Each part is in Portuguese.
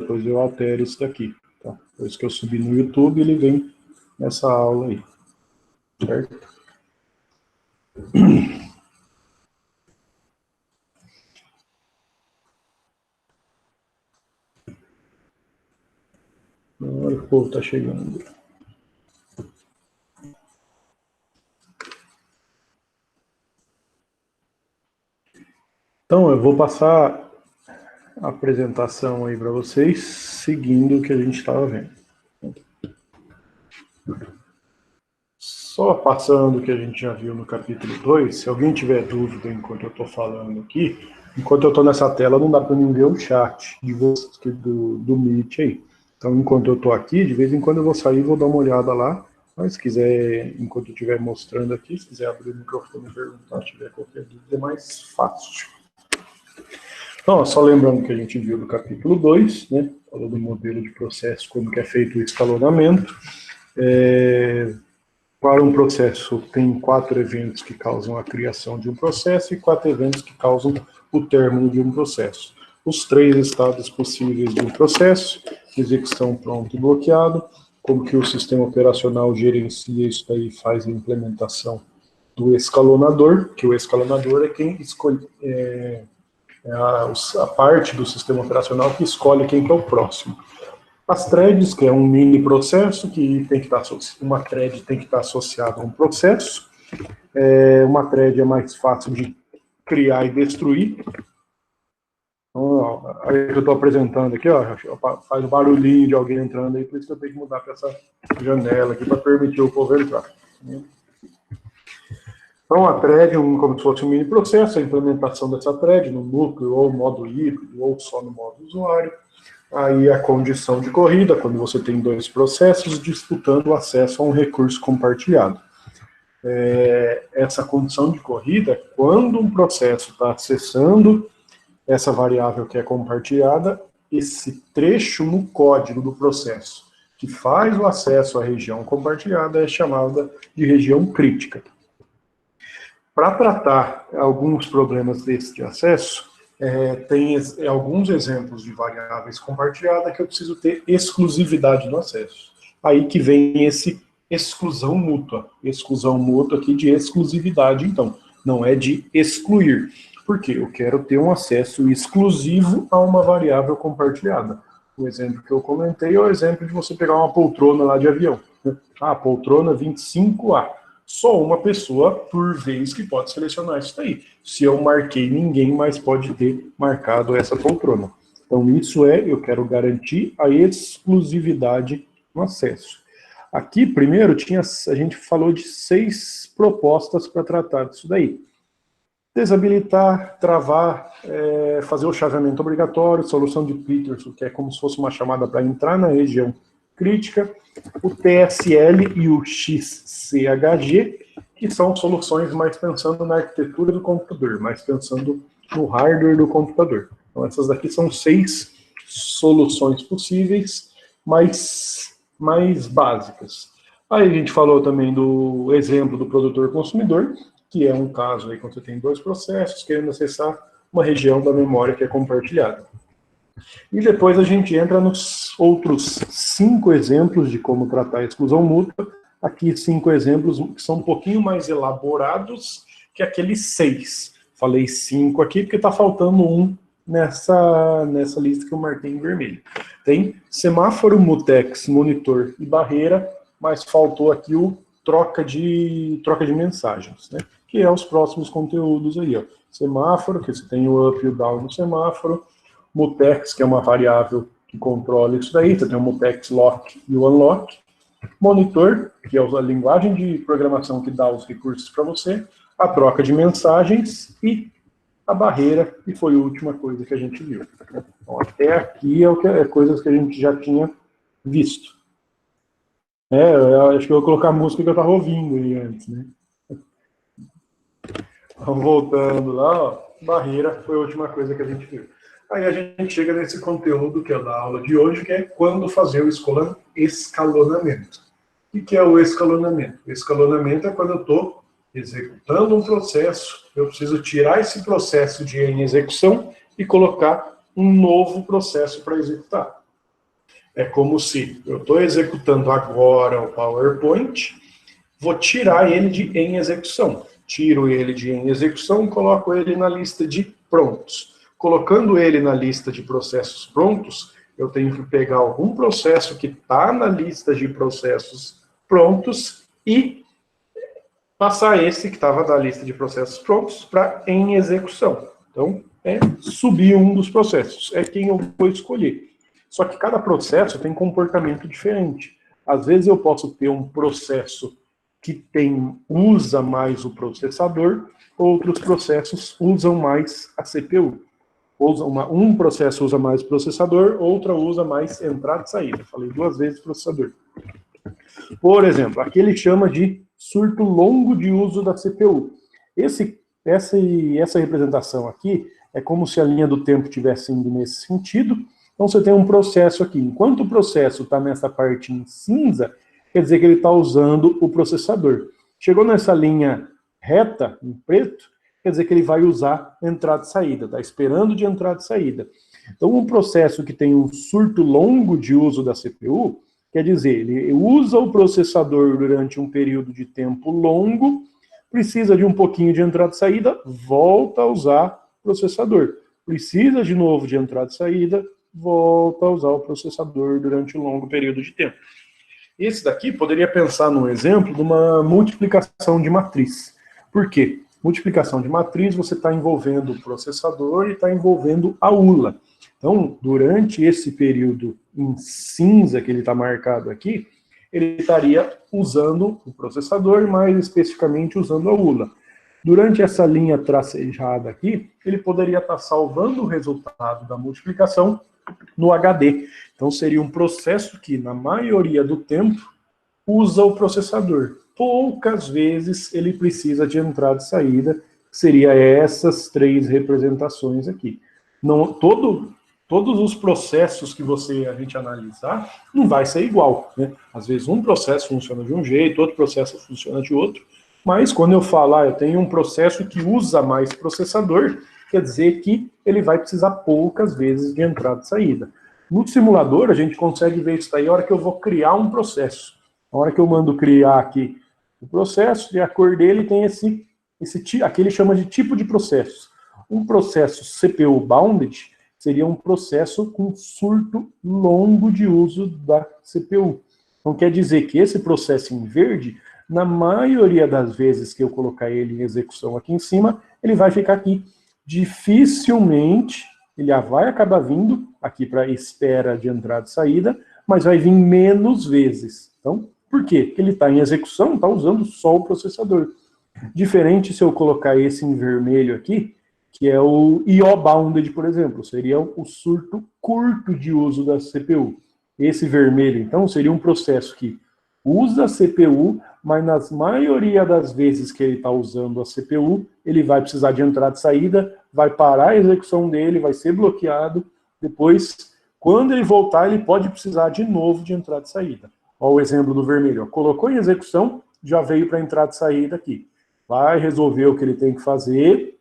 depois eu altero isso daqui. Tá? Depois que eu subir no YouTube, ele vem nessa aula aí. Certo? Agora o povo está chegando. Então, eu vou passar a apresentação aí para vocês, seguindo o que a gente estava vendo. Só passando o que a gente já viu no capítulo 2, se alguém tiver dúvida enquanto eu estou falando aqui, enquanto eu estou nessa tela, não dá para mim ver o chat do Meet aí. Então, enquanto eu estou aqui, de vez em quando eu vou sair e vou dar uma olhada lá. Mas se quiser, enquanto eu estiver mostrando aqui, se quiser abrir o microfone e perguntar, se tiver qualquer dúvida, é mais fácil. Então, só lembrando que a gente viu no capítulo 2, né, falou do modelo de processo, como que é feito o escalonamento. Para um processo, tem 4 eventos que causam a criação de um processo e 4 eventos que causam o término de um processo. Os 3 estados possíveis de um processo: execução, pronto e bloqueado, como que o sistema operacional gerencia isso daí e faz a implementação do escalonador, que o escalonador é quem escolhe, a parte do sistema operacional que escolhe quem que é o próximo. As threads, que é um mini processo, que tem que estar uma thread tem que estar associada a um processo. Uma thread é mais fácil de criar e destruir. Então, ó, aí que eu estou apresentando aqui, ó, faz um barulhinho de alguém entrando aí, por isso que eu tenho que mudar para essa janela aqui para permitir o povo entrar. Então, a thread é como se fosse um mini processo, a implementação dessa thread no núcleo, ou modo híbrido, ou só no modo usuário. Aí a condição de corrida, quando você tem 2 processos disputando o acesso a um recurso compartilhado. Essa condição de corrida, quando um processo está acessando essa variável que é compartilhada, esse trecho no código do processo que faz o acesso à região compartilhada é chamada de região crítica. Para tratar alguns problemas desse de acesso, tem alguns exemplos de variáveis compartilhadas que eu preciso ter exclusividade no acesso. Aí que vem esse exclusão mútua aqui de exclusividade, então, não é de excluir. Por quê? Eu quero ter um acesso exclusivo a uma variável compartilhada. O exemplo que eu comentei é o exemplo de você pegar uma poltrona lá de avião. Ah, poltrona 25A. Só uma pessoa por vez que pode selecionar isso daí. Se eu marquei, ninguém mais pode ter marcado essa poltrona. Então, isso eu quero garantir a exclusividade no acesso. Aqui, primeiro, a gente falou de 6 propostas para tratar disso daí. Desabilitar, travar, fazer o chaveamento obrigatório, solução de Peterson, que é como se fosse uma chamada para entrar na região crítica, o TSL e o XCHG, que são soluções mais pensando na arquitetura do computador, mais pensando no hardware do computador. Então, essas daqui são 6 soluções possíveis, mais básicas. Aí a gente falou também do exemplo do produtor-consumidor, que é um caso aí quando você tem 2 processos querendo acessar uma região da memória que é compartilhada. E depois a gente entra nos outros 5 exemplos de como tratar a exclusão mútua. Aqui 5 exemplos que são um pouquinho mais elaborados que aqueles 6. Falei 5 aqui porque está faltando um nessa lista que eu marquei em vermelho. Tem semáforo, mutex, monitor e barreira, mas faltou aqui o troca de mensagens, né? Que é os próximos conteúdos aí, ó. Semáforo, que você tem o up e o down no semáforo. Mutex, que é uma variável que controla isso daí, você tem o mutex lock e o unlock. Monitor, que é a linguagem de programação que dá os recursos para você. A troca de mensagens e a barreira, que foi a última coisa que a gente viu. Então, até aqui é coisas que a gente já tinha visto. Eu acho que eu vou colocar a música que eu estava ouvindo aí antes, né? Então, voltando lá, ó, barreira foi a última coisa que a gente viu. Aí a gente chega nesse conteúdo que é da aula de hoje, que é quando fazer o escalonamento. O que é o escalonamento? O escalonamento é quando eu estou executando um processo, eu preciso tirar esse processo de em execução e colocar um novo processo para executar. É como se eu estou executando agora o PowerPoint, vou tirar ele de em execução. Tiro ele de em execução, coloco ele na lista de prontos. Colocando ele na lista de processos prontos, eu tenho que pegar algum processo que está na lista de processos prontos e passar esse que estava na lista de processos prontos para em execução. Então, é subir um dos processos, é quem eu vou escolher. Só que cada processo tem comportamento diferente. Às vezes eu posso ter um processo que usa mais o processador, outros processos usam mais a CPU. Um processo usa mais processador, outra usa mais entrada e saída. Falei 2 vezes processador. Por exemplo, aqui ele chama de surto longo de uso da CPU. Essa representação aqui é como se a linha do tempo estivesse indo nesse sentido. Então você tem um processo aqui. Enquanto o processo está nessa parte em cinza, quer dizer que ele está usando o processador. Chegou nessa linha reta, em preto, quer dizer que ele vai usar entrada e saída, está esperando de entrada e saída. Então um processo que tem um surto longo de uso da CPU, quer dizer, ele usa o processador durante um período de tempo longo, precisa de um pouquinho de entrada e saída, volta a usar o processador. Precisa de novo de entrada e saída, volta a usar o processador durante um longo período de tempo. Esse daqui poderia pensar num exemplo de uma multiplicação de matriz. Por quê? Multiplicação de matriz, você está envolvendo o processador e está envolvendo a ULA. Então, durante esse período em cinza que ele está marcado aqui, ele estaria usando o processador, mais especificamente usando a ULA. Durante essa linha tracejada aqui, ele poderia estar salvando o resultado da multiplicação no HD. Então, seria um processo que, na maioria do tempo, usa o processador. Poucas vezes ele precisa de entrada e saída, que seria essas 3 representações aqui. Não, todos os processos que a gente analisar, não vai ser igual, né? Às vezes um processo funciona de um jeito, outro processo funciona de outro, mas quando eu falar, eu tenho um processo que usa mais processador, quer dizer que ele vai precisar poucas vezes de entrada e saída. No simulador, a gente consegue ver isso daí a hora que eu vou criar um processo. A hora que eu mando criar aqui o processo, e a cor dele tem aqui ele chama de tipo de processo. Um processo CPU bounded seria um processo com surto longo de uso da CPU. Então quer dizer que esse processo em verde, na maioria das vezes que eu colocar ele em execução aqui em cima, ele vai ficar aqui. Dificilmente ele já vai acabar vindo aqui para espera de entrada e saída, mas vai vir menos vezes. Então, por quê? Porque ele está em execução, está usando só o processador. Diferente se eu colocar esse em vermelho aqui, que é o IO Bounded, por exemplo, seria o surto curto de uso da CPU. Esse vermelho, então, seria um processo que usa a CPU, mas na maioria das vezes que ele está usando a CPU, ele vai precisar de entrada e saída, vai parar a execução dele, vai ser bloqueado, depois, quando ele voltar, ele pode precisar de novo de entrada e saída. Olha o exemplo do vermelho, colocou em execução, já veio para entrada e saída aqui. Vai resolver o que ele tem que fazer.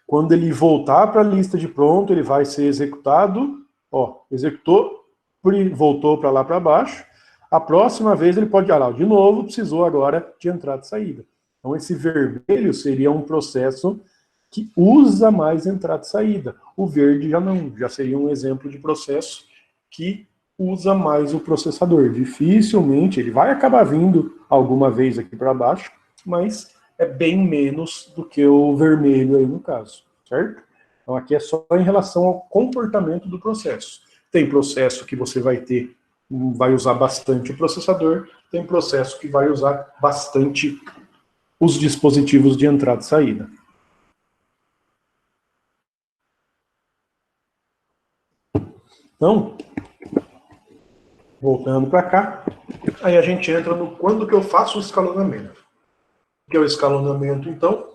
Quando ele voltar para a lista de pronto, ele vai ser executado, executou, voltou para lá para baixo. A próxima vez ele pode, de novo, precisou agora de entrada e saída. Então esse vermelho seria um processo que usa mais entrada e saída. O verde já não, já seria um exemplo de processo que usa mais o processador. Dificilmente, ele vai acabar vindo alguma vez aqui para baixo, mas é bem menos do que o vermelho aí no caso, certo? Então aqui é só em relação ao comportamento do processo. Tem processo que você vai usar bastante o processador, tem processo que vai usar bastante os dispositivos de entrada e saída. Então, voltando para cá, aí a gente entra no quando que eu faço o escalonamento. Que é o escalonamento, então,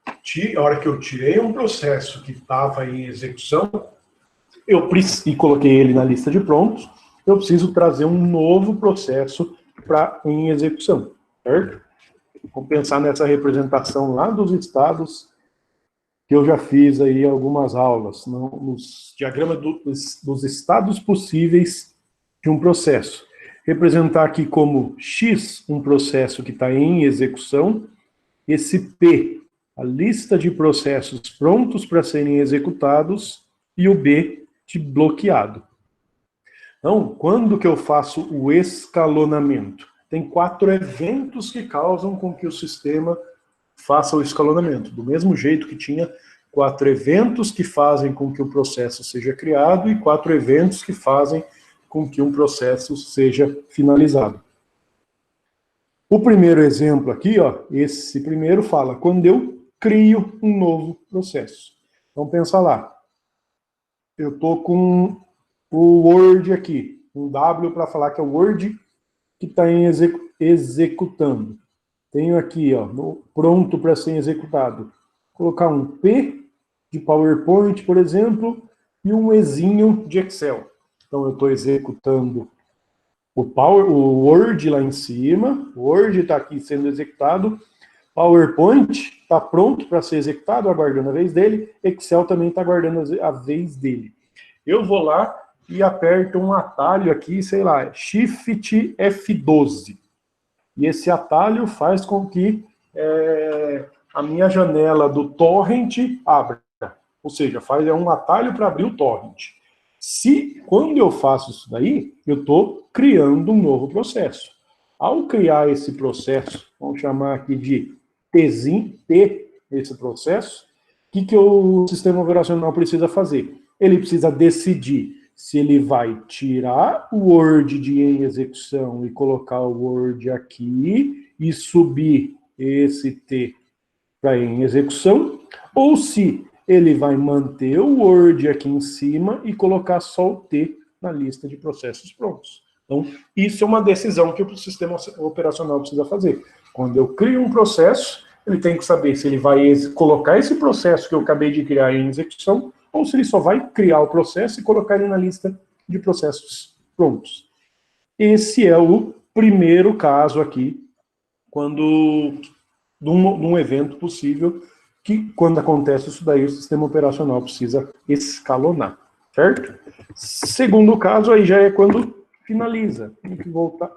a hora que eu tirei um processo que estava em execução, e coloquei ele na lista de prontos, eu preciso trazer um novo processo em execução, certo? Vamos pensar nessa representação lá dos estados, que eu já fiz aí algumas aulas, nos diagramas dos estados possíveis de um processo. Representar aqui como X, um processo que está em execução, esse P, a lista de processos prontos para serem executados, e o B de bloqueado. Então, quando que eu faço o escalonamento? Tem 4 eventos que causam com que o sistema faça o escalonamento. Do mesmo jeito que tinha 4 eventos que fazem com que o processo seja criado e 4 eventos que fazem com que um processo seja finalizado. O primeiro exemplo aqui, ó, esse primeiro fala quando eu crio um novo processo. Então pensa lá, eu estou com o Word aqui, um W para falar que é o Word que está executando. Tenho aqui, ó, pronto para ser executado. Vou colocar um P de PowerPoint, por exemplo, e um Ezinho de Excel. Então eu estou executando o Word lá em cima, o Word está aqui sendo executado, PowerPoint está pronto para ser executado, aguardando a vez dele, Excel também está aguardando a vez dele. Eu vou lá e aperto um atalho aqui, sei lá, Shift F12. E esse atalho faz com que a minha janela do torrent abra. Ou seja, é um atalho para abrir o torrent. Quando eu faço isso daí, eu estou criando um novo processo. Ao criar esse processo, vamos chamar aqui de T, esse processo, o que o sistema operacional precisa fazer? Ele precisa decidir se ele vai tirar o Word de em execução e colocar o Word aqui e subir esse T para em execução, ou se ele vai manter o Word aqui em cima e colocar só o T na lista de processos prontos. Então, isso é uma decisão que o sistema operacional precisa fazer. Quando eu crio um processo, ele tem que saber se ele vai colocar esse processo que eu acabei de criar em execução, ou se ele só vai criar o processo e colocar ele na lista de processos prontos. Esse é o primeiro caso aqui, de um evento possível, que quando acontece isso daí, o sistema operacional precisa escalonar, certo? Segundo caso, aí já é quando finaliza. Tem que voltar.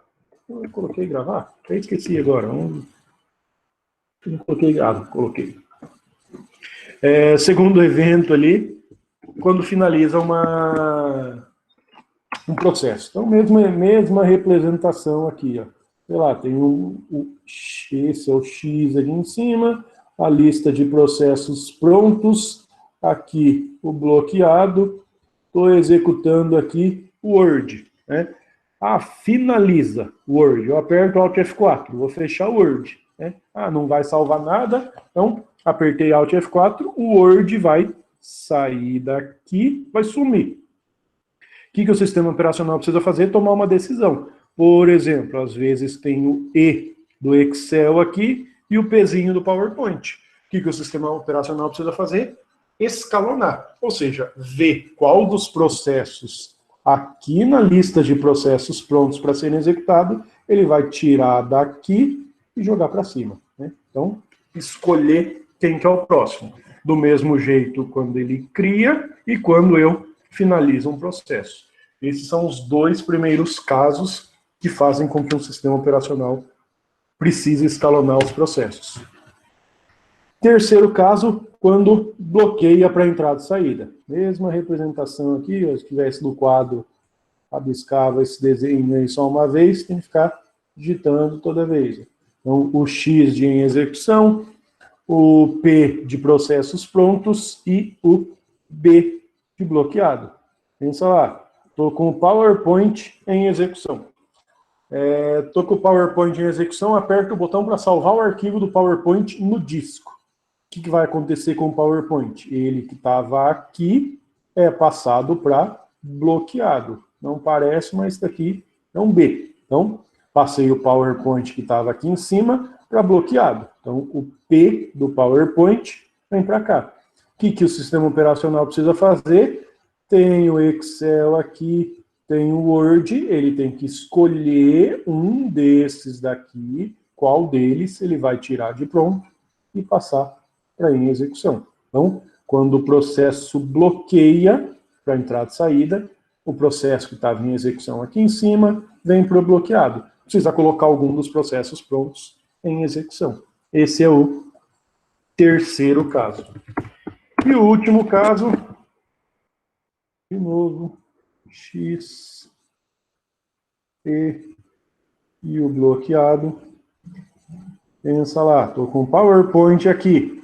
Eu coloquei gravar? Até esqueci agora. Não coloquei. Coloquei. Segundo evento ali, quando finaliza um processo. Então, mesma representação aqui, ó. Sei lá, tem esse é o X aqui em cima, a lista de processos prontos, aqui o bloqueado, estou executando aqui o Word, né? Finaliza o Word, eu aperto Alt F4, vou fechar o Word, né? Não vai salvar nada, então apertei Alt F4, o Word vai sair daqui, vai sumir. O que o sistema operacional precisa fazer? Tomar uma decisão. Por exemplo, às vezes tem o E do Excel aqui e o Pzinho do PowerPoint. O que o sistema operacional precisa fazer? Escalonar, ou seja, ver qual dos processos aqui na lista de processos prontos para serem executados, ele vai tirar daqui e jogar para cima, né? Então, escolher quem que é o próximo. Do mesmo jeito quando ele cria e quando eu finalizo um processo. Esses são os 2 primeiros casos que fazem com que um sistema operacional precise escalonar os processos. Terceiro caso, quando bloqueia para entrada e saída. Mesma representação aqui, se estivesse no quadro, rabiscava esse desenho aí só uma vez, tem que ficar digitando toda vez. Então, o X de em execução, o P de processos prontos e o B de bloqueado. Pensa lá, estou com o PowerPoint em execução. Estou com o PowerPoint em execução, aperto o botão para salvar o arquivo do PowerPoint no disco. O que vai acontecer com o PowerPoint? Ele que estava aqui é passado para bloqueado. Não parece, mas isso daqui é um B. Então, passei o PowerPoint que estava aqui em cima para bloqueado. Então, o P do PowerPoint vem para cá. O que o sistema operacional precisa fazer? Tem o Excel aqui, tem o Word, ele tem que escolher um desses daqui, qual deles ele vai tirar de pronto e passar para em execução. Então, quando o processo bloqueia para entrada e saída, o processo que estava em execução aqui em cima vem para o bloqueado. Precisa colocar algum dos processos prontos em execução. Esse é o terceiro caso. E o último caso, de novo, X, e o bloqueado. Pensa lá, estou com o PowerPoint aqui.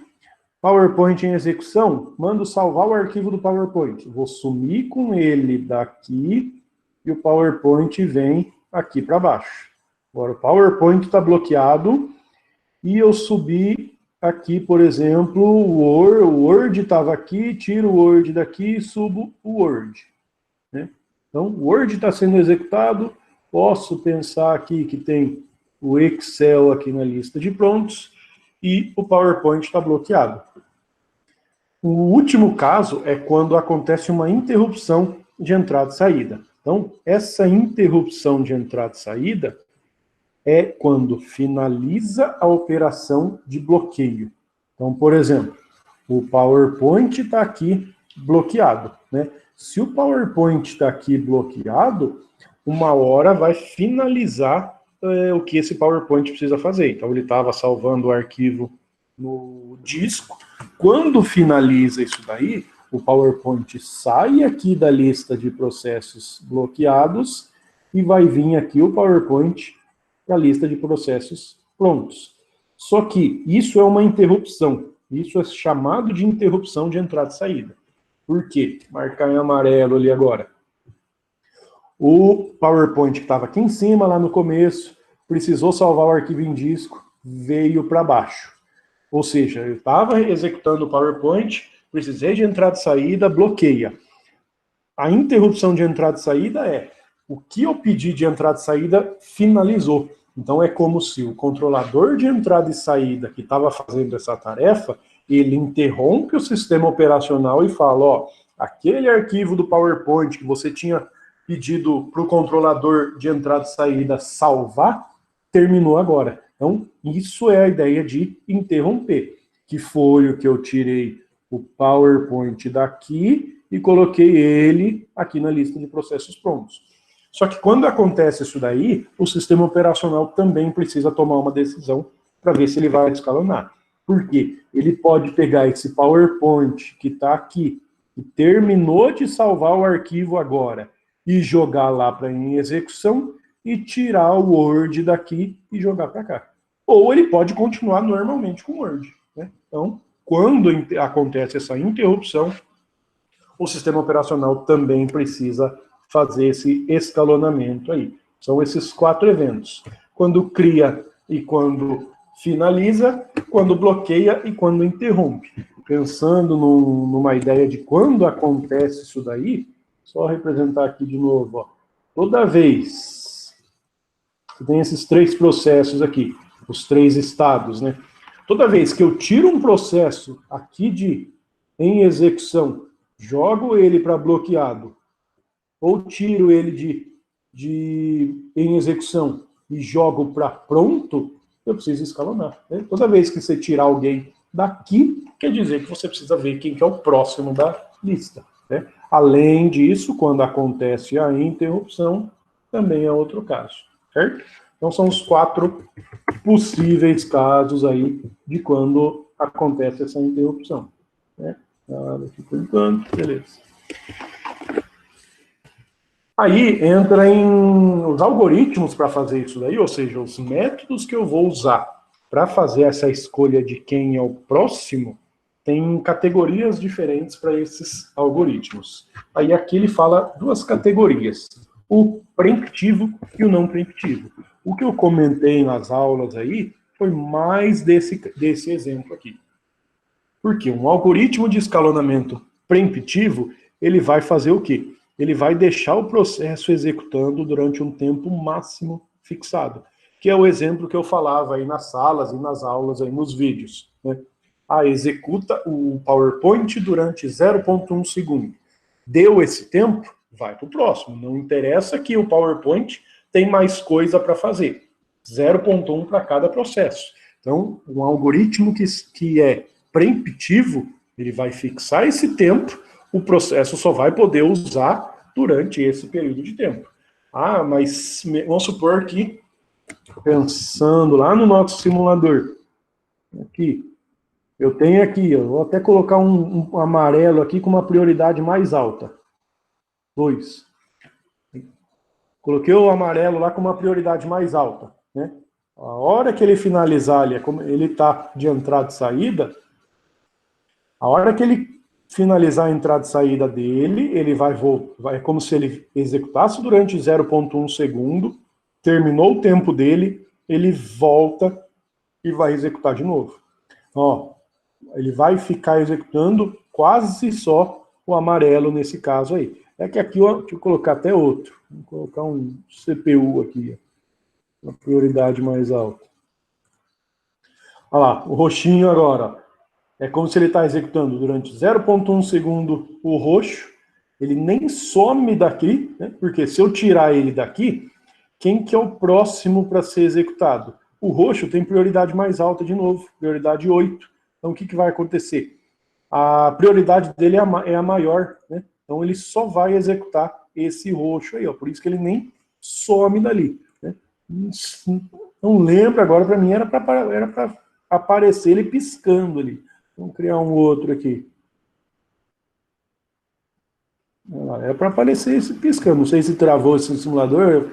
PowerPoint em execução, mando salvar o arquivo do PowerPoint. Vou sumir com ele daqui e o PowerPoint vem aqui para baixo. Agora o PowerPoint está bloqueado e eu subi aqui, por exemplo, o Word estava aqui, tiro o Word daqui e subo o Word. Né? Então, o Word está sendo executado, posso pensar aqui que tem o Excel aqui na lista de prontos e o PowerPoint está bloqueado. O último caso é quando acontece uma interrupção de entrada e saída. Então, essa interrupção de entrada e saída é quando finaliza a operação de bloqueio. Então, por exemplo, o PowerPoint está aqui bloqueado. Né? Se o PowerPoint está aqui bloqueado, uma hora vai finalizar o que esse PowerPoint precisa fazer. Então, ele estava salvando o arquivo no disco. Quando finaliza isso daí, o PowerPoint sai aqui da lista de processos bloqueados e vai vir aqui o PowerPoint para a lista de processos prontos. Só que isso é uma interrupção. Isso é chamado de interrupção de entrada e saída. Por quê? Marcar em amarelo ali agora. O PowerPoint que estava aqui em cima, lá no começo, precisou salvar o arquivo em disco, veio para baixo. Ou seja, eu estava executando o PowerPoint, precisei de entrada e saída, bloqueia. A interrupção de entrada e saída é o que eu pedi de entrada e saída finalizou. Então é como se o controlador de entrada e saída que estava fazendo essa tarefa, ele interrompe o sistema operacional e fala, ó, aquele arquivo do PowerPoint que você tinha pedido para o controlador de entrada e saída salvar, terminou agora. Então, isso é a ideia de interromper, que foi o que eu tirei o PowerPoint daqui e coloquei ele aqui na lista de processos prontos. Só que quando acontece isso daí, o sistema operacional também precisa tomar uma decisão para ver se ele vai escalonar. Por quê? Ele pode pegar esse PowerPoint que está aqui, e terminou de salvar o arquivo agora, e jogar lá para em execução, e tirar o Word daqui e jogar para cá. Ou ele pode continuar normalmente com o Word. Né? Então, quando acontece essa interrupção, o sistema operacional também precisa fazer esse escalonamento aí. São esses 4 eventos. Quando cria e quando finaliza, quando bloqueia e quando interrompe. Pensando numa ideia de quando acontece isso daí, só representar aqui de novo. Ó. Toda vez que tem esses 3 processos aqui, os 3 estados, né? Toda vez que eu tiro um processo aqui em execução, jogo ele para bloqueado, ou tiro ele em execução e jogo para pronto, eu preciso escalonar. Né? Toda vez que você tirar alguém daqui, quer dizer que você precisa ver quem que é o próximo da lista. Né? Além disso, quando acontece a interrupção, também é outro caso. Certo? Então são os 4 possíveis casos aí de quando acontece essa interrupção. Né? Nada aqui por enquanto, beleza. Aí entra os algoritmos para fazer isso daí, ou seja, os métodos que eu vou usar para fazer essa escolha de quem é o próximo, tem categorias diferentes para esses algoritmos. Aí aqui ele fala 2 categorias, o preemptivo e o não preemptivo. O que eu comentei nas aulas aí foi mais desse exemplo aqui. Porque um algoritmo de escalonamento preemptivo, ele vai fazer o quê? Ele vai deixar o processo executando durante um tempo máximo fixado, que é o exemplo que eu falava aí nas salas e nas aulas, aí nos vídeos. Né? Executa o PowerPoint durante 0,1 segundo. Deu esse tempo, vai para o próximo. Não interessa que o PowerPoint tem mais coisa para fazer. 0,1 para cada processo. Então, um algoritmo que é preemptivo, ele vai fixar esse tempo, o processo só vai poder usar durante esse período de tempo. Ah, mas vamos supor que, pensando lá no nosso simulador, aqui, eu tenho aqui, eu vou até colocar um amarelo aqui com uma prioridade mais alta. 2. Coloquei o amarelo lá com uma prioridade mais alta, né? A hora que ele finalizar ali, como ele está de entrada e saída, a hora que ele finalizar a entrada e saída dele, ele vai voltar, é como se ele executasse durante 0,1 segundo, terminou o tempo dele, ele volta e vai executar de novo. Ó, ele vai ficar executando quase só o amarelo nesse caso aí. É que aqui, ó, deixa eu colocar até outro. Vou colocar um CPU aqui, uma prioridade mais alta. Olha lá, o roxinho agora. É como se ele está executando durante 0,1 segundo o roxo. Ele nem some daqui, né? Porque se eu tirar ele daqui, quem que é o próximo para ser executado? O roxo tem prioridade mais alta de novo, prioridade 8. Então o que vai acontecer? A prioridade dele é a maior, né? Então ele só vai executar esse roxo aí, ó. Por isso que ele nem some dali, né? Não lembro agora, para mim era para aparecer ele piscando ali. Vamos criar um outro aqui. É para aparecer esse piscando. Não sei se travou esse simulador. Eu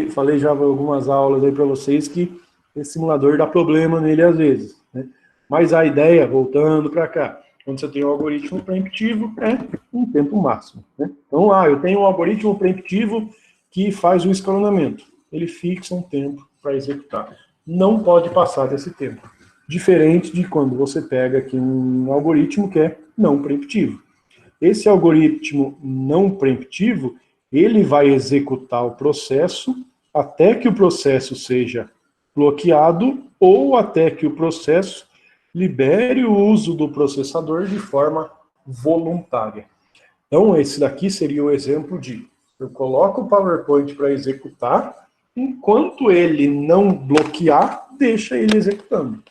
falei já algumas aulas aí para vocês que esse simulador dá problema nele às vezes, né? Mas a ideia, voltando para cá, quando você tem um algoritmo preemptivo, é um tempo máximo, né? Então, eu tenho um algoritmo preemptivo que faz o escalonamento. Ele fixa um tempo para executar. Não pode passar desse tempo. Diferente de quando você pega aqui um algoritmo que é não preemptivo. Esse algoritmo não preemptivo, ele vai executar o processo até que o processo seja bloqueado ou até que o processo libere o uso do processador de forma voluntária. Então, esse daqui seria o exemplo de eu coloco o PowerPoint para executar, enquanto ele não bloquear, deixa ele executando.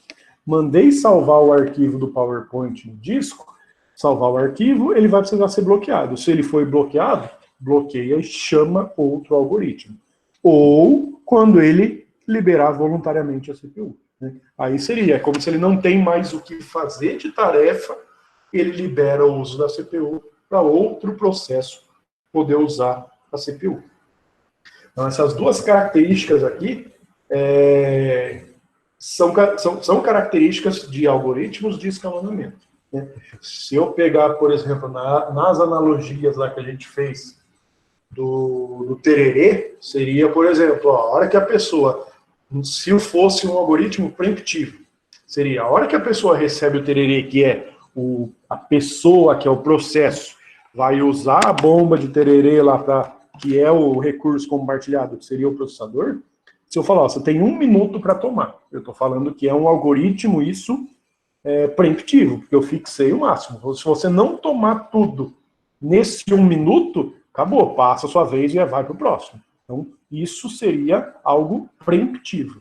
Mandei salvar o arquivo do PowerPoint no disco, salvar o arquivo, ele vai precisar ser bloqueado. Se ele foi bloqueado, bloqueia e chama outro algoritmo. Ou quando ele liberar voluntariamente a CPU. Né? Aí seria como se ele não tem mais o que fazer de tarefa, ele libera o uso da CPU para outro processo poder usar a CPU. Então, essas duas características aqui são características de algoritmos de escalonamento. Né? Se eu pegar, por exemplo, nas analogias lá que a gente fez do tererê, seria, por exemplo, a hora que a pessoa, se fosse um algoritmo preemptivo, seria a hora que a pessoa recebe o tererê, que é a pessoa, que é o processo, vai usar a bomba de tererê lá, que é o recurso compartilhado, que seria o processador. Se eu falar, você tem 1 minuto para tomar, eu estou falando que é um algoritmo, isso preemptivo, porque eu fixei o máximo. Se você não tomar tudo nesse 1 minuto, acabou, passa a sua vez e vai para o próximo. Então, isso seria algo preemptivo.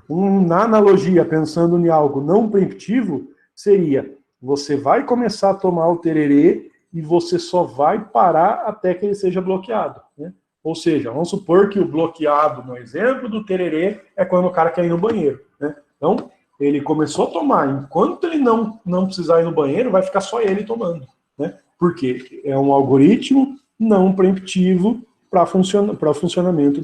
Na analogia, pensando em algo não preemptivo, seria, você vai começar a tomar o tererê e você só vai parar até que ele seja bloqueado, né? Ou seja, vamos supor que o bloqueado, no exemplo do tererê, é quando o cara quer ir no banheiro, né? Então, ele começou a tomar, enquanto ele não precisar ir no banheiro, vai ficar só ele tomando, né? Porque é um algoritmo não preemptivo para o funcionamento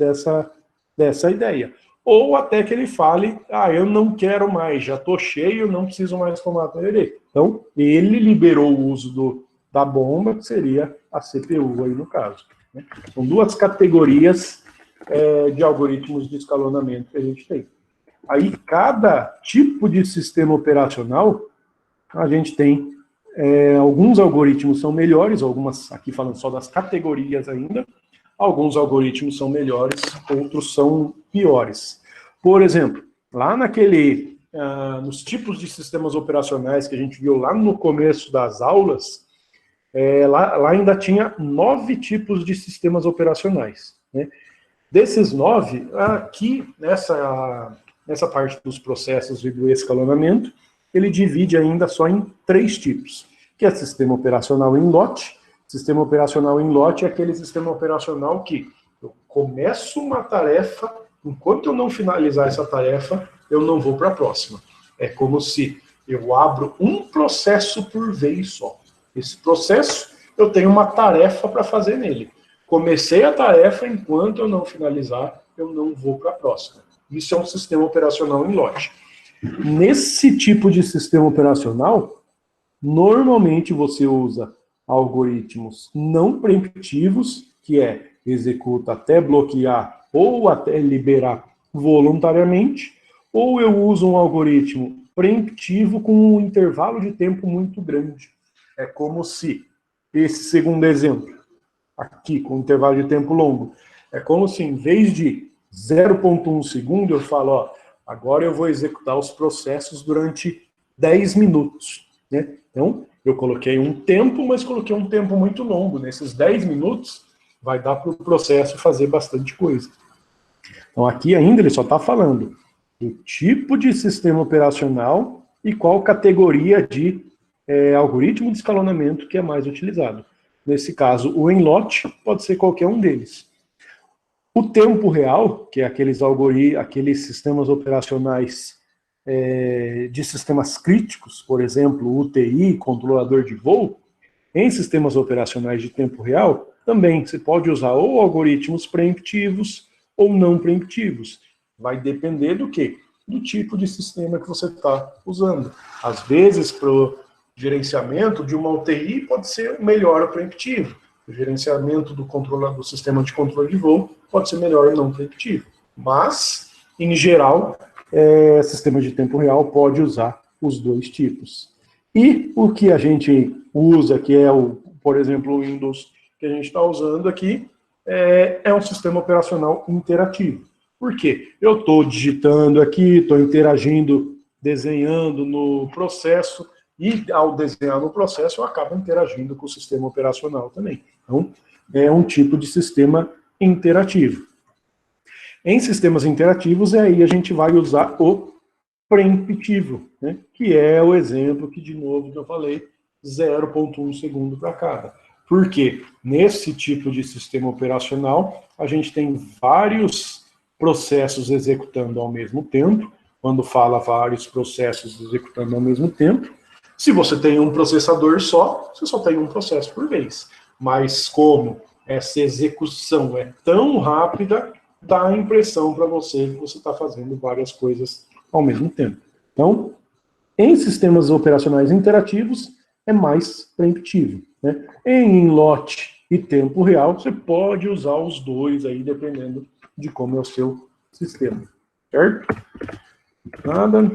dessa ideia. Ou até que ele fale, eu não quero mais, já estou cheio, não preciso mais tomar tererê. Então, ele liberou o uso da bomba, que seria a CPU aí no caso. Né? São duas categorias de algoritmos de escalonamento que a gente tem. Aí, cada tipo de sistema operacional, a gente tem alguns algoritmos são melhores, algumas, aqui falando só das categorias ainda, alguns algoritmos são melhores, outros são piores. Por exemplo, lá nos tipos de sistemas operacionais que a gente viu lá no começo das aulas, lá ainda tinha 9 tipos de sistemas operacionais. Né? Desses 9, aqui nessa parte dos processos e do escalonamento, ele divide ainda só em 3 tipos, que é sistema operacional em lote, Sistema operacional em lote é aquele sistema operacional que eu começo uma tarefa, enquanto eu não finalizar essa tarefa, eu não vou para a próxima. É como se eu abro um processo por vez só. Esse processo, eu tenho uma tarefa para fazer nele. Comecei a tarefa, enquanto eu não finalizar, eu não vou para a próxima. Isso é um sistema operacional em lote. Nesse tipo de sistema operacional, normalmente você usa algoritmos não preemptivos, que é executa até bloquear ou até liberar voluntariamente, ou eu uso um algoritmo preemptivo com um intervalo de tempo muito grande. É como se, esse segundo exemplo, aqui com um intervalo de tempo longo, é como se em vez de 0,1 segundo eu falo, ó, agora eu vou executar os processos durante 10 minutos. Né? Então, eu coloquei um tempo, mas coloquei um tempo muito longo. Nesses 10 minutos, vai dar para o processo fazer bastante coisa. Então, aqui ainda ele só está falando do tipo de sistema operacional e qual categoria de algoritmo de escalonamento que é mais utilizado. Nesse caso, o em lote pode ser qualquer um deles. O tempo real, que é aqueles sistemas operacionais de sistemas críticos, por exemplo, UTI, controlador de voo, em sistemas operacionais de tempo real, também você pode usar ou algoritmos preemptivos ou não preemptivos. Vai depender do quê? Do tipo de sistema que você está usando. Às vezes, para o gerenciamento de uma UTI, pode ser melhor o preemptivo. O gerenciamento do sistema de controle de voo pode ser melhor o não preemptivo. Mas, em geral, sistema de tempo real pode usar os dois tipos. E o que a gente usa, que é, por exemplo, o Windows que a gente está usando aqui, é um sistema operacional interativo. Por quê? Eu estou digitando aqui, estou interagindo, desenhando no processo, e ao desenhar no processo eu acabo interagindo com o sistema operacional também. Então, é um tipo de sistema interativo. Em sistemas interativos, aí a gente vai usar o preemptivo, né? Que é o exemplo que, de novo, que eu falei, 0,1 segundo para cada. Por quê? Nesse tipo de sistema operacional, a gente tem vários processos executando ao mesmo tempo. Quando fala vários processos executando ao mesmo tempo, se você tem um processador só, você só tem um processo por vez. Mas como essa execução é tão rápida, dá a impressão para você que você está fazendo várias coisas ao mesmo tempo. Então, em sistemas operacionais interativos, é mais preemptivo. Né? Em lote e tempo real, você pode usar os dois aí, dependendo de como é o seu sistema. Certo? Nada.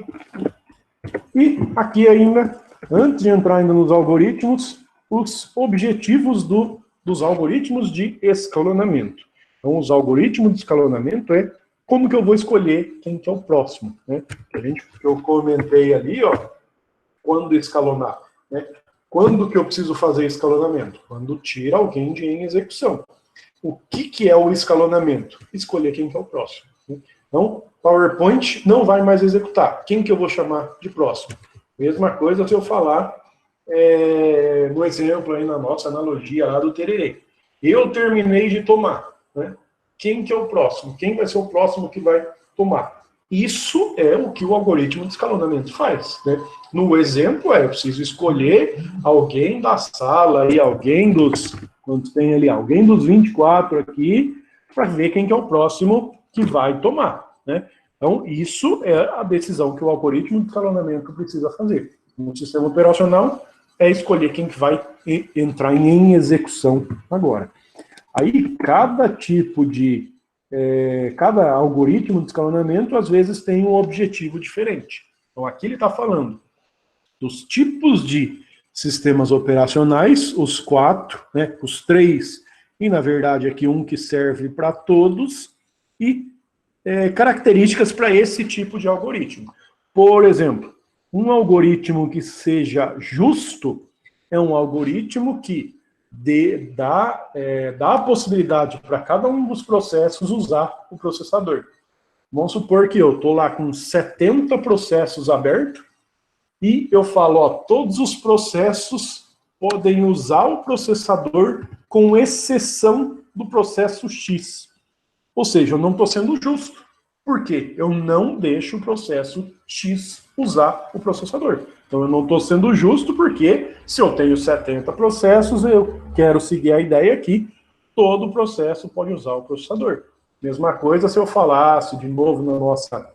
E aqui ainda, antes de entrar ainda nos algoritmos, os objetivos dos algoritmos de escalonamento. Então, os algoritmos de escalonamento é como que eu vou escolher quem que é o próximo. Né? Que eu comentei ali, ó, quando escalonar. Né? Quando que eu preciso fazer escalonamento? Quando tira alguém de em execução. O que é o escalonamento? Escolher quem que é o próximo. Então, PowerPoint não vai mais executar. Quem que eu vou chamar de próximo? Mesma coisa se eu falar no exemplo aí na nossa analogia lá do tererê. Eu terminei de tomar. Né? Quem que é o próximo? Quem vai ser o próximo que vai tomar? Isso é o que o algoritmo de escalonamento faz. Né? No exemplo, eu preciso escolher alguém da sala, e alguém dos... Quantos tem ali? Alguém dos 24 aqui, para ver quem que é o próximo que vai tomar. Né? Então, isso é a decisão que o algoritmo de escalonamento precisa fazer. No sistema operacional, é escolher quem que vai entrar em execução agora. Aí, cada tipo de... cada algoritmo de escalonamento, às vezes, tem um objetivo diferente. Então, aqui ele está falando dos tipos de sistemas operacionais, os 4, né, os 3, e, na verdade, aqui um que serve para todos, e características para esse tipo de algoritmo. Por exemplo, um algoritmo que seja justo é um algoritmo que dá a possibilidade para cada um dos processos usar o processador. Vamos supor que eu estou lá com 70 processos abertos e eu falo, ó, todos os processos podem usar o processador com exceção do processo X. Ou seja, eu não estou sendo justo. Por quê? Eu não deixo o processo X usar o processador. Então eu não estou sendo justo porque se eu tenho 70 processos, eu quero seguir a ideia aqui, todo processo pode usar o processador. Mesma coisa se eu falasse, de novo na nossa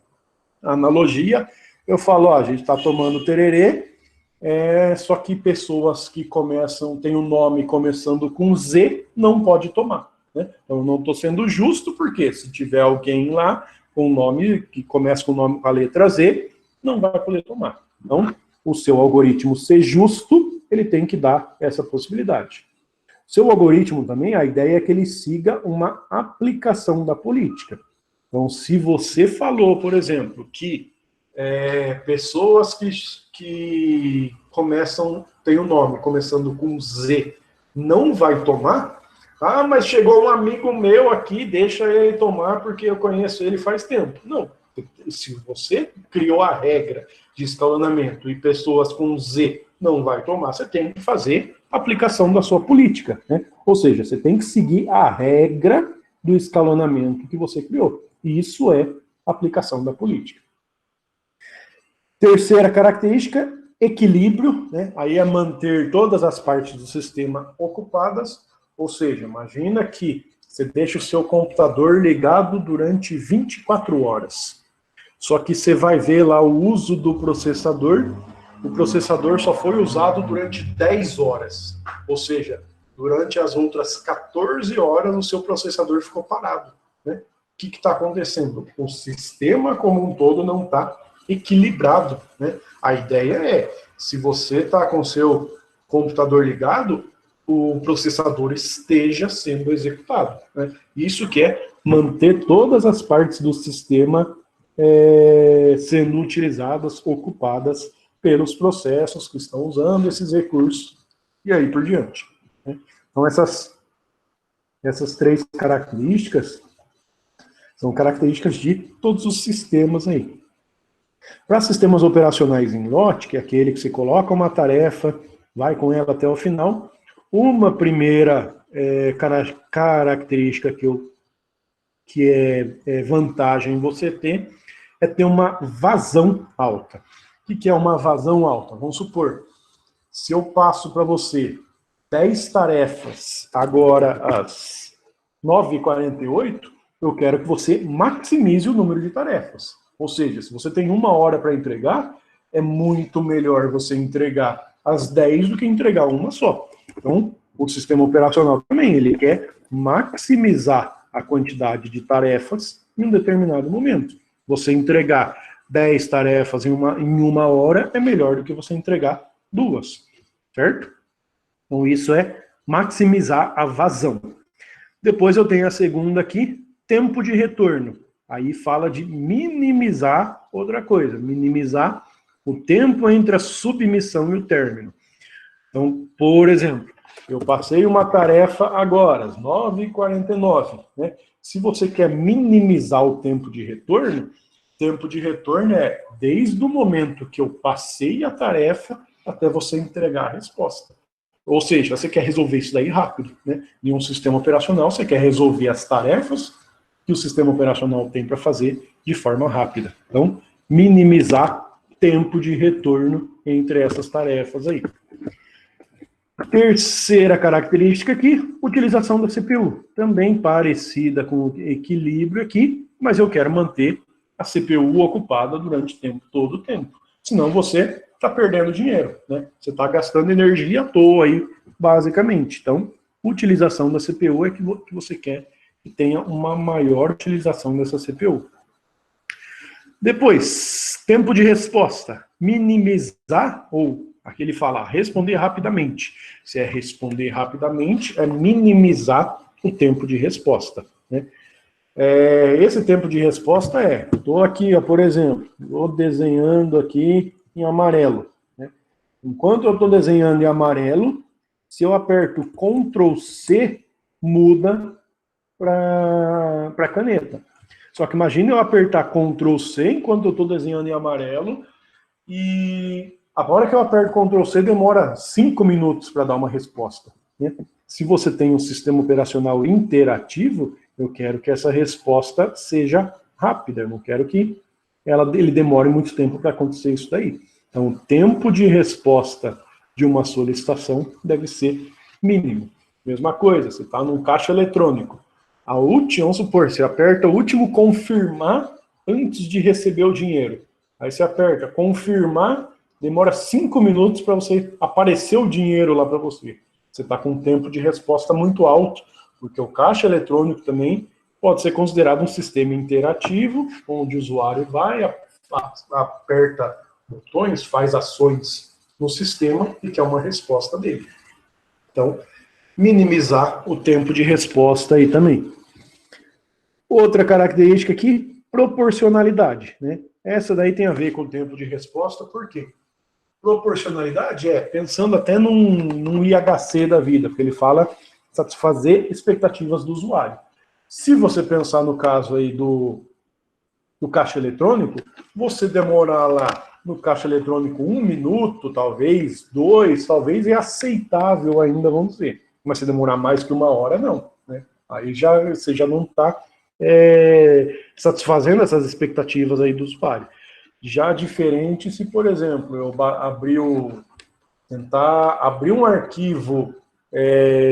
analogia, eu falo, ó, a gente está tomando tererê, só que pessoas que têm um nome começando com Z, não pode tomar. Né? Então eu não estou sendo justo, porque se tiver alguém lá com um nome que começa com a letra Z, não vai poder tomar. Então, o seu algoritmo ser justo, ele tem que dar essa possibilidade. Seu algoritmo também, a ideia é que ele siga uma aplicação da política. Então, se você falou, por exemplo, que pessoas que têm um nome começando com Z, não vai tomar, mas chegou um amigo meu aqui, deixa ele tomar porque eu conheço ele faz tempo. Não. Se você criou a regra de escalonamento e pessoas com Z não vai tomar, você tem que fazer a aplicação da sua política. Né? Ou seja, você tem que seguir a regra do escalonamento que você criou. E isso é aplicação da política. Terceira característica, equilíbrio. Né? Aí é manter todas as partes do sistema ocupadas. Ou seja, imagina que você deixa o seu computador ligado durante 24 horas. Só que você vai ver lá o uso do processador, o processador só foi usado durante 10 horas. Ou seja, durante as outras 14 horas o seu processador ficou parado. Né? O que está acontecendo? O sistema como um todo não está equilibrado. Né? A ideia é, se você está com o seu computador ligado, o processador esteja sendo executado. Né? Isso que é manter todas as partes do sistema sendo utilizadas, ocupadas pelos processos que estão usando esses recursos e aí por diante. Né? Então essas três características são características de todos os sistemas aí. Para sistemas operacionais em lote, que é aquele que você coloca uma tarefa, vai com ela até o final, uma primeira característica que é vantagem você ter é ter uma vazão alta. O que é uma vazão alta? Vamos supor, se eu passo para você 10 tarefas agora às 9h48, eu quero que você maximize o número de tarefas. Ou seja, se você tem 1 hora para entregar, é muito melhor você entregar as 10 do que entregar uma só. Então, o sistema operacional também, ele quer maximizar a quantidade de tarefas em um determinado momento. Você entregar 10 tarefas em uma hora é melhor do que você entregar 2, certo? Então, isso é maximizar a vazão. Depois eu tenho a segunda aqui, tempo de retorno. Aí fala de minimizar outra coisa, minimizar o tempo entre a submissão e o término. Então, por exemplo, eu passei uma tarefa agora, às 9h49, né? Se você quer minimizar o tempo de retorno é desde o momento que eu passei a tarefa até você entregar a resposta. Ou seja, você quer resolver isso daí rápido, né? Em um sistema operacional, você quer resolver as tarefas que o sistema operacional tem para fazer de forma rápida. Então, minimizar tempo de retorno entre essas tarefas aí. Terceira característica aqui, utilização da CPU. Também parecida com o equilíbrio aqui, mas eu quero manter a CPU ocupada durante todo o tempo. Senão você está perdendo dinheiro, né? Você está gastando energia à toa aí, basicamente. Então, utilização da CPU é que você quer que tenha uma maior utilização dessa CPU. Depois, tempo de resposta. Minimizar, ou aquele falar, responder rapidamente. Se é responder rapidamente, é minimizar o tempo de resposta. Né? Esse tempo de resposta estou aqui, ó, por exemplo, estou desenhando aqui em amarelo. Né? Enquanto eu estou desenhando em amarelo, se eu aperto Ctrl C, muda para caneta. Só que imagine eu apertar Ctrl C enquanto eu estou desenhando em amarelo e A hora que eu aperto Ctrl C, demora 5 minutos para dar uma resposta, né? Se você tem um sistema operacional interativo, eu quero que essa resposta seja rápida, eu não quero que ele demore muito tempo para acontecer isso daí. Então, o tempo de resposta de uma solicitação deve ser mínimo. Mesma coisa, você está num caixa eletrônico. Vamos supor, você aperta o último confirmar antes de receber o dinheiro. Aí você aperta confirmar, demora 5 minutos para você aparecer o dinheiro lá para você. Você está com um tempo de resposta muito alto, porque o caixa eletrônico também pode ser considerado um sistema interativo, onde o usuário vai, aperta botões, faz ações no sistema e quer uma resposta dele. Então, minimizar o tempo de resposta aí também. Outra característica aqui, proporcionalidade, né? Essa daí tem a ver com o tempo de resposta, por quê? Proporcionalidade pensando até num IHC da vida, porque ele fala satisfazer expectativas do usuário. Se você pensar no caso aí do caixa eletrônico, você demorar lá no caixa eletrônico 1 minuto, talvez, 2, talvez, é aceitável ainda, vamos dizer. Mas se demorar mais que 1 hora, não, né? Aí você já não está satisfazendo essas expectativas aí do usuário. Já diferente se, por exemplo, eu tentar abrir um arquivo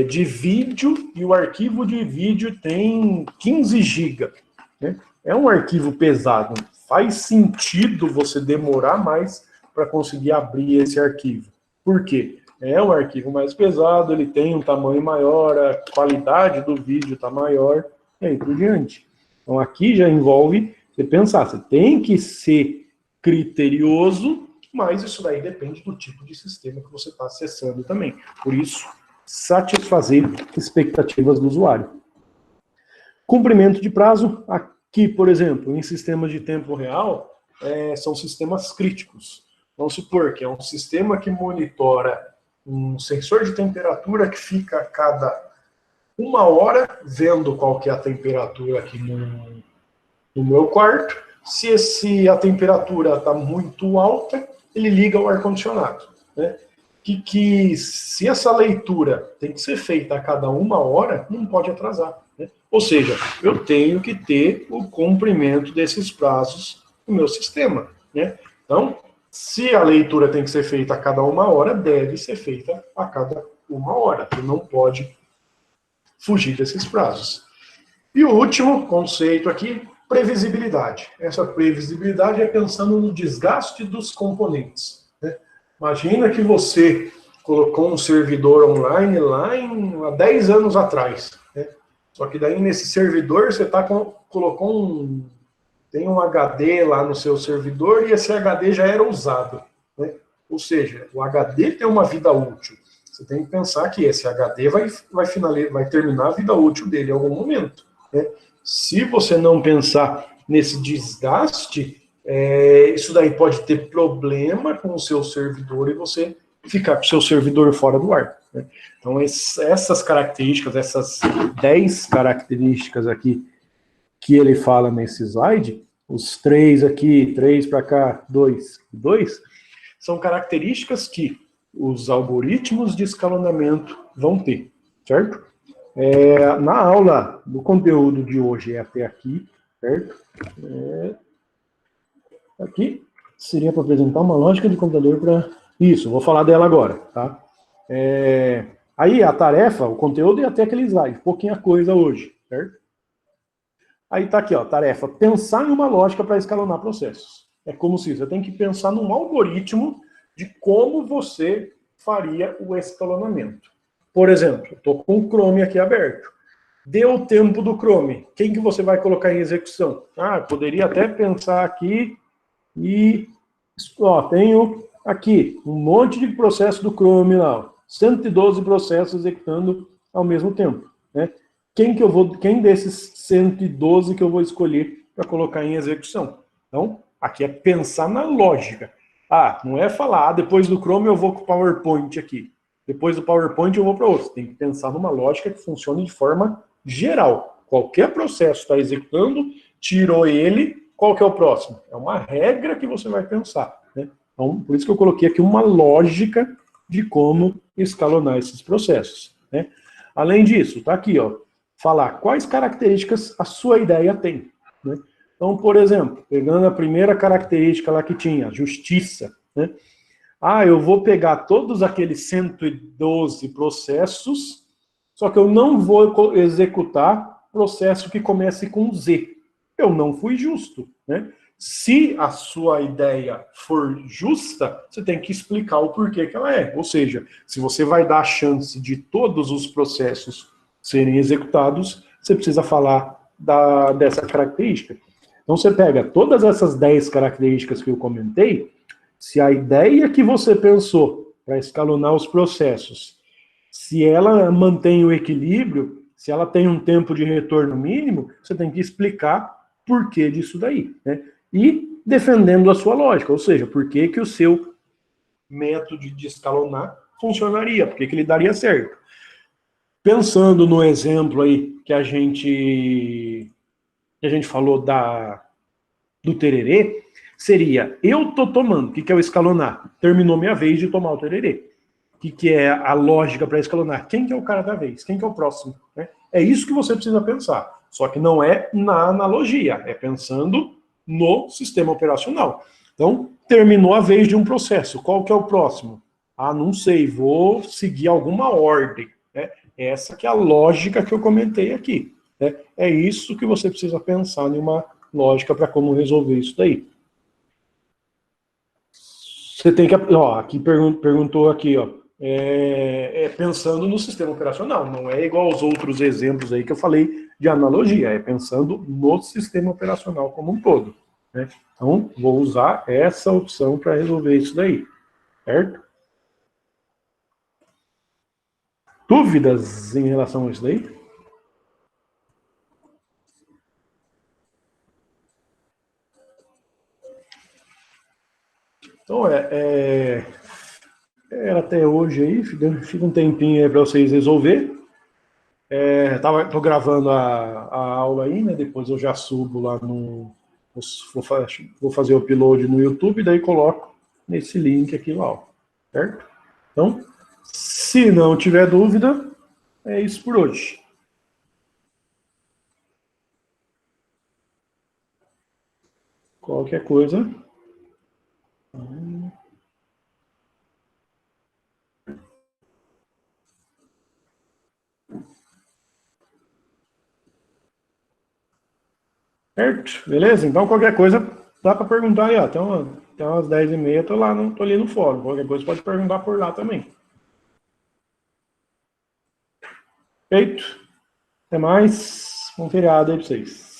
de vídeo e o arquivo de vídeo tem 15 GB, né? É um arquivo pesado. Faz sentido você demorar mais para conseguir abrir esse arquivo. Por quê? É um arquivo mais pesado, ele tem um tamanho maior, a qualidade do vídeo está maior, e aí por diante. Então aqui já envolve você pensar, você tem que ser criterioso, mas isso daí depende do tipo de sistema que você está acessando também. Por isso, satisfazer expectativas do usuário. Cumprimento de prazo, aqui, por exemplo, em sistemas de tempo real, são sistemas críticos. Vamos supor que é um sistema que monitora um sensor de temperatura que fica a cada 1 hora vendo qual que é a temperatura aqui no meu quarto. Se a temperatura está muito alta, ele liga o ar-condicionado, né? Se essa leitura tem que ser feita a cada 1 hora, não pode atrasar, né? Ou seja, eu tenho que ter o cumprimento desses prazos no meu sistema, né? Então, se a leitura tem que ser feita a cada 1 hora, deve ser feita a cada 1 hora. Você não pode fugir desses prazos. E o último conceito aqui, previsibilidade. Essa previsibilidade é pensando no desgaste dos componentes, né? Imagina que você colocou um servidor online lá há 10 anos atrás, né? Só que daí nesse servidor você colocou tem um HD lá no seu servidor e esse HD já era usado, né? Ou seja, o HD tem uma vida útil. Você tem que pensar que esse HD vai terminar a vida útil dele em algum momento, né? Se você não pensar nesse desgaste, isso daí pode ter problema com o seu servidor e você ficar com o seu servidor fora do ar, né? Então, essas características, essas 10 características aqui que ele fala nesse slide, os 3 aqui, 3 para cá, 2, são características que os algoritmos de escalonamento vão ter, certo? Na aula do conteúdo de hoje é até aqui, certo? Aqui seria para apresentar uma lógica de computador para... Isso, vou falar dela agora, tá? Aí a tarefa, o conteúdo é até aquele slide, pouquinha coisa hoje, certo? Aí tá aqui, ó, tarefa, pensar em uma lógica para escalonar processos. É como se você tem que pensar num algoritmo de como você faria o escalonamento. Por exemplo, estou com o Chrome aqui aberto. Deu o tempo do Chrome. Quem que você vai colocar em execução? Poderia até pensar aqui e... tenho aqui um monte de processo do Chrome lá. 112 processos executando ao mesmo tempo, né? Quem desses 112 que eu vou escolher para colocar em execução? Então, aqui é pensar na lógica. Não é falar, depois do Chrome eu vou com o PowerPoint aqui. Depois do PowerPoint eu vou para outro. Tem que pensar numa lógica que funcione de forma geral. Qualquer processo está executando, tirou ele, qual que é o próximo? É uma regra que você vai pensar, né? Então, por isso que eu coloquei aqui uma lógica de como escalonar esses processos, né? Além disso, tá aqui, ó, falar quais características a sua ideia tem, né? Então, por exemplo, pegando a primeira característica lá que tinha, justiça, né? Ah, eu vou pegar todos aqueles 112 processos, só que eu não vou executar processo que comece com Z. Eu não fui justo, né? Se a sua ideia for justa, você tem que explicar o porquê que ela é. Ou seja, se você vai dar a chance de todos os processos serem executados, você precisa falar dessa característica. Então você pega todas essas 10 características que eu comentei, se a ideia que você pensou para escalonar os processos, se ela mantém o equilíbrio, se ela tem um tempo de retorno mínimo, você tem que explicar por que disso daí, né? E defendendo a sua lógica, ou seja, por que que o seu método de escalonar funcionaria, por que que ele daria certo. Pensando no exemplo aí que a gente falou do tererê, seria, eu tô tomando, o que é o escalonar? Terminou minha vez de tomar o tererê. O que é a lógica para escalonar? Quem que é o cara da vez? Quem que é o próximo? Né? É isso que você precisa pensar. Só que não é na analogia, é pensando no sistema operacional. Então, terminou a vez de um processo. Qual que é o próximo? Ah, não sei, vou seguir alguma ordem. Né? Essa que é a lógica que eu comentei aqui. Né? É isso que você precisa pensar em uma lógica para como resolver isso daí. Você tem que, ó, aqui perguntou aqui, ó, pensando no sistema operacional, não é igual aos outros exemplos aí que eu falei de analogia, é pensando no sistema operacional como um todo, né? Então, vou usar essa opção para resolver isso daí, certo? Dúvidas em relação a isso daí? Então, era até hoje aí, fica um tempinho aí para vocês resolver. Tô gravando a aula aí, né? Depois eu já subo lá no. Vou fazer o upload no YouTube, daí coloco nesse link aqui o aula, certo? Então, se não tiver dúvida, é isso por hoje. Qualquer coisa. Certo? Beleza? Então, qualquer coisa, dá para perguntar aí, ó. Até umas 10h30, tô ali no fórum. Qualquer coisa pode perguntar por lá também. Feito? Até mais. Bom feriado aí para vocês.